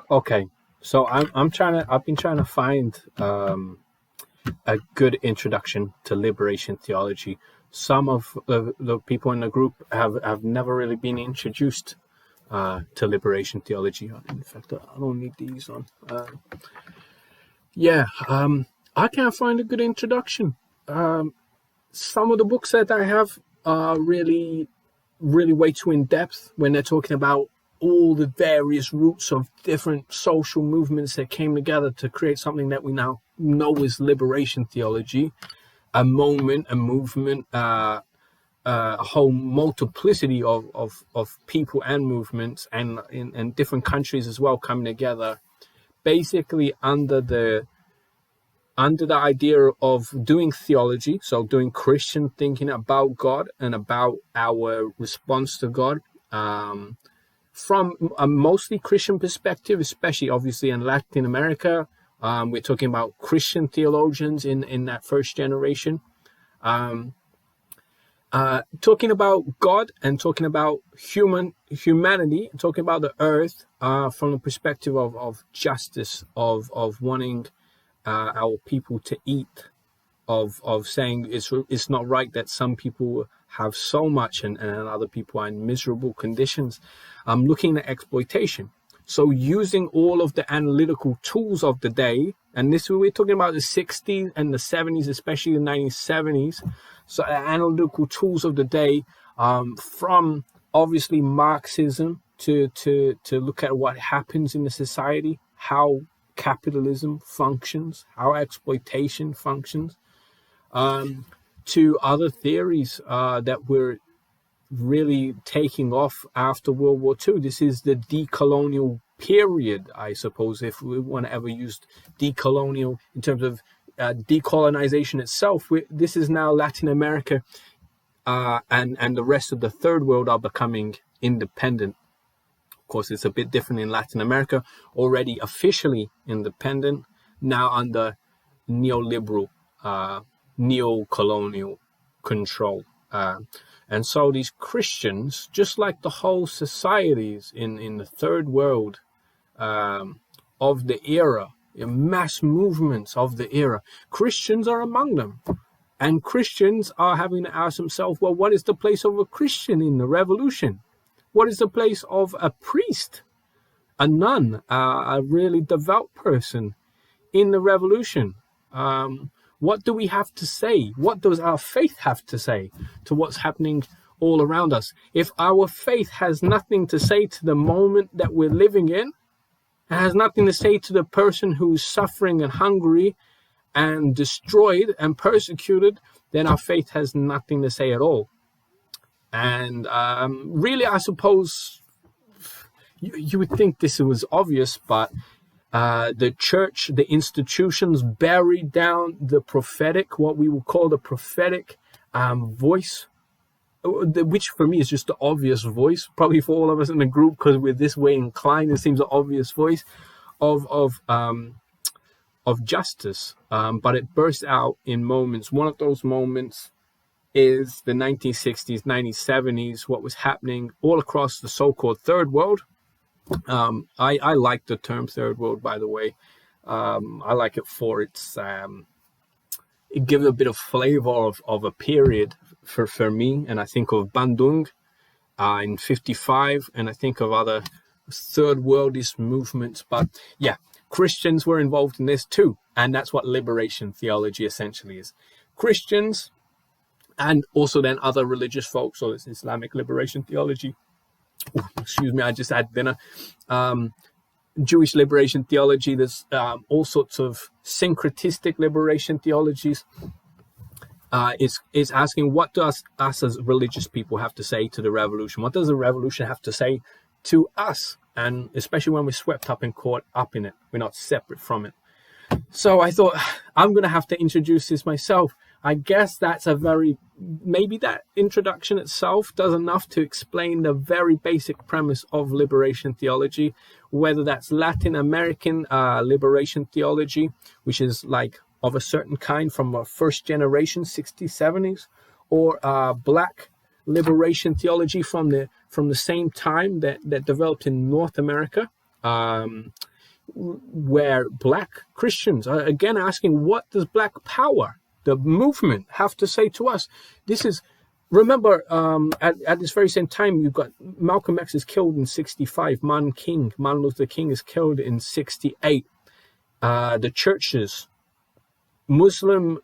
Okay, so I've been trying to find a good introduction to liberation theology. Some of the people in the group have never really been introduced to liberation theology. In fact, I don't need these on. I can't find a good introduction. Some of the books that I have are really way too in depth when they're talking about all the various roots of different social movements that came together to create something that we now know as liberation theology, a moment, a movement, a whole multiplicity of people and movements, and in different countries as well coming together, basically under the idea of doing theology, so doing Christian thinking about God and about our response to God, from a mostly Christian perspective, especially obviously in Latin America. We're talking about Christian theologians in that first generation, talking about God and talking about humanity, talking about the earth from the perspective of justice, of wanting our people to eat, of saying it's not right that some people have so much and other people are in miserable conditions. Looking at exploitation. So using all of the analytical tools of the day, and this we're talking about the 60s and the 70s, especially the 1970s. So analytical tools of the day, from obviously Marxism to look at what happens in the society, how capitalism functions, how exploitation functions, to other theories that were really taking off after World War II. This is the decolonial period, I suppose, if we want to ever use decolonial in terms of decolonization itself. This is now Latin America, and the rest of the third world are becoming independent. Of course, it's a bit different in Latin America, already officially independent, now under neoliberal, neo-colonial control. And so these Christians, just like the whole societies in the third world of the era, mass movements of the era, Christians are among them. And Christians are having to ask themselves, well, what is the place of a Christian in the revolution? What is the place of a priest, a nun, a really devout person in the revolution? What do we have to say? What does our faith have to say to what's happening all around us? If our faith has nothing to say to the moment that we're living in, it has nothing to say to the person who's suffering and hungry and destroyed and persecuted, then our faith has nothing to say at all. And really, I suppose you would think this was obvious, but the church, the institutions buried down the prophetic, what we will call the prophetic voice, which for me is just the obvious voice, probably for all of us in the group, because we're this way inclined, it seems the obvious voice of justice. But it bursts out in moments. One of those moments is the 1960s, 1970s, what was happening all across the so-called third world. I like the term third world, by the way. I like it for its, it gives a bit of flavor of a period for me. And I think of Bandung in 55, and I think of other third worldist movements. But yeah, Christians were involved in this too. And that's what liberation theology essentially is. Christians, and also then other religious folks, so it's Islamic liberation theology. Excuse me, I just had dinner. Jewish liberation theology. There's all sorts of syncretistic liberation theologies. Is asking, what does us as religious people have to say to the revolution? What does the revolution have to say to us? And especially when we're swept up and caught up in it, we're not separate from it. So I thought, I'm going to have to introduce this myself. I guess maybe that introduction itself does enough to explain the very basic premise of liberation theology, whether that's Latin American liberation theology, which is like of a certain kind from a first generation, 60s, 70s, or Black liberation theology from the same time that developed in North America. where black Christians are again asking, what does Black Power, the movement, have to say to us? This is, remember, at this very same time, you've got Malcolm X is killed in 65. Martin Luther King is killed in 68. The churches, Muslim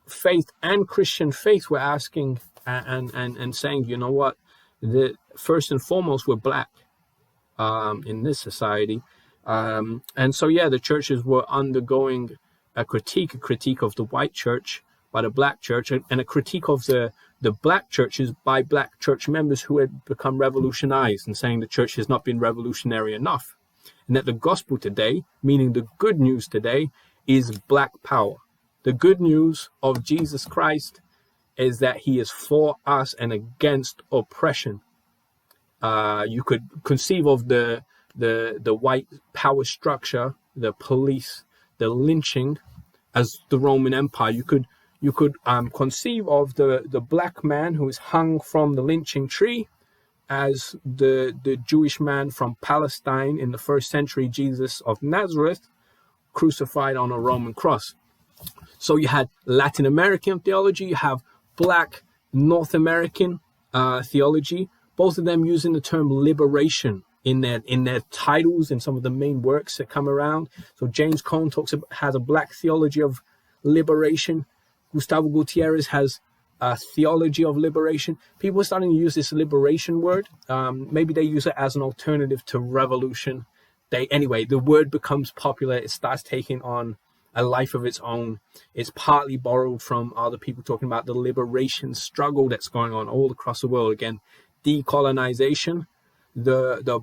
faith and Christian faith, were asking and saying, you know what, first and foremost, we're black in this society. And so, yeah, the churches were undergoing a critique of the white church by the black church, and a critique of the black churches by black church members who had become revolutionized, and saying the church has not been revolutionary enough. And that the gospel today, meaning the good news today, is Black Power. The good news of Jesus Christ is that he is for us and against oppression. You could conceive of the white power structure, the police, the lynching, as the Roman Empire. You could conceive of the black man who is hung from the lynching tree as the Jewish man from Palestine in the first century, Jesus of Nazareth, crucified on a Roman cross. So you had Latin American theology, you have Black North American theology, both of them using the term liberation in their titles in some of the main works that come around. So James Cone has a Black theology of liberation. Gustavo Gutierrez has a theology of liberation. People are starting to use this liberation word. Maybe they use it as an alternative to revolution. Anyway, the word becomes popular. It starts taking on a life of its own. It's partly borrowed from other people talking about the liberation struggle that's going on all across the world. Again, decolonization, the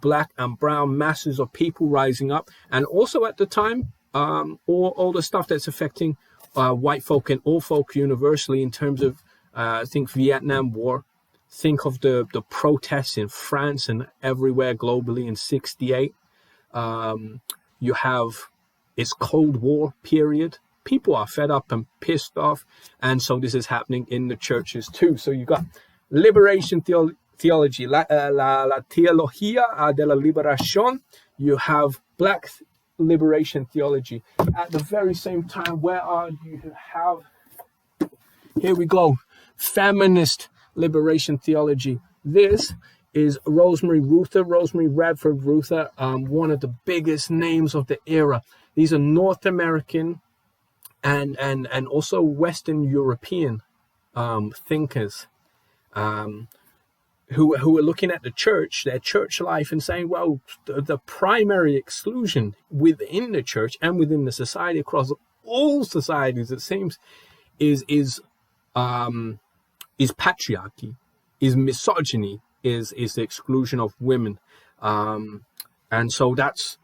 black and brown masses of people rising up, and also at the time, all the stuff that's affecting white folk and all folk universally in terms of, think Vietnam War, think of the protests in France and everywhere globally in 68. You have its Cold War period. People are fed up and pissed off, and so this is happening in the churches too. So you got liberation theology, la teología de la liberación. You have Black liberation theology. At the very same time, you have, here we go, feminist liberation theology. This is Rosemary Radford Ruther, one of the biggest names of the era. These are North American and also Western European thinkers who are looking at the church, their church life, and saying, well, the primary exclusion within the church and within the society, across all societies, it seems, is patriarchy, is misogyny, is the exclusion of women. And so that's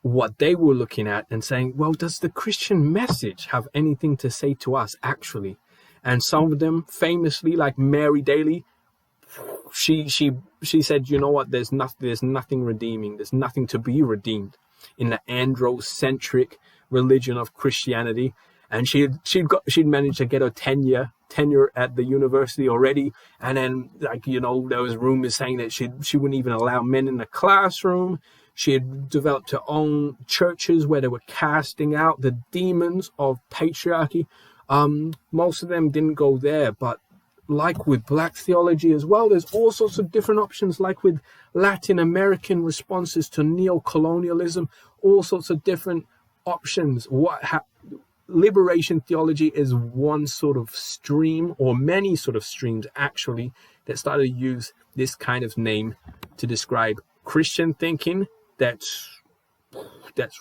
what they were looking at and saying, well, does the Christian message have anything to say to us, actually? And some of them, famously, like Mary Daly, she said, you know what, there's nothing redeeming, there's nothing to be redeemed in the androcentric religion of Christianity. And she'd managed to get her tenure at the university already, and then, like, you know, there was rumors saying that she wouldn't even allow men in the classroom. She had developed her own churches where they were casting out the demons of patriarchy. Most of them didn't go there, but like with Black theology as well, there's all sorts of different options, like with Latin American responses to neo-colonialism, all sorts of different options. Liberation theology is one sort of stream, or many sort of streams actually, that started to use this kind of name to describe Christian thinking that's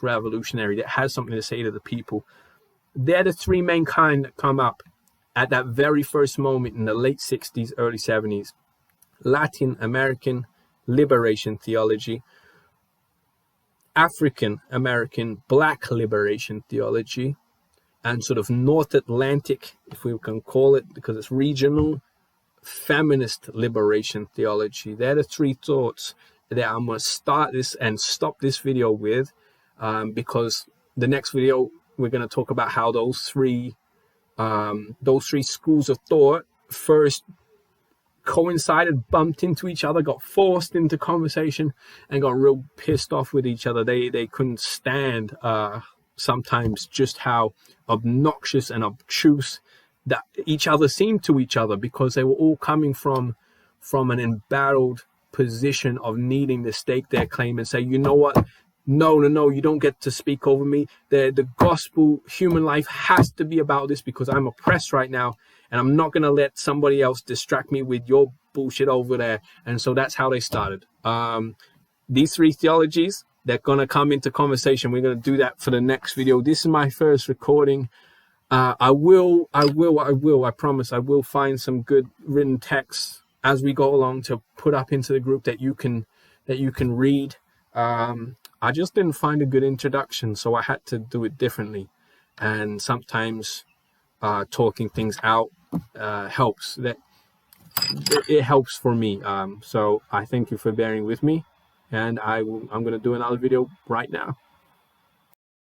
revolutionary, that has something to say to the people. They're the three main kind that come up at that very first moment in the late 60s, early 70s. Latin American Liberation Theology, African American Black Liberation Theology, and sort of North Atlantic, if we can call it, because it's regional, Feminist Liberation Theology. They're the three thoughts that I'm going to start this and stop this video with, because the next video we're going to talk about how those three schools of thought first coincided, bumped into each other, got forced into conversation, and got real pissed off with each other. They couldn't stand sometimes just how obnoxious and obtuse that each other seemed to each other, because they were all coming from an embattled position of needing to stake their claim and say, you know what, no, you don't get to speak over me. The gospel human life has to be about this, because I'm oppressed right now, and I'm not going to let somebody else distract me with your bullshit over there. And so that's how they started. These three theologies, they're going to come into conversation. We're going to do that for the next video. This is my first recording. I promise I will find some good written texts as we go along to put up into the group that you can read. I just didn't find a good introduction, so I had to do it differently. And sometimes talking things out helps. It helps for me. So I thank you for bearing with me, and I'm going to do another video right now.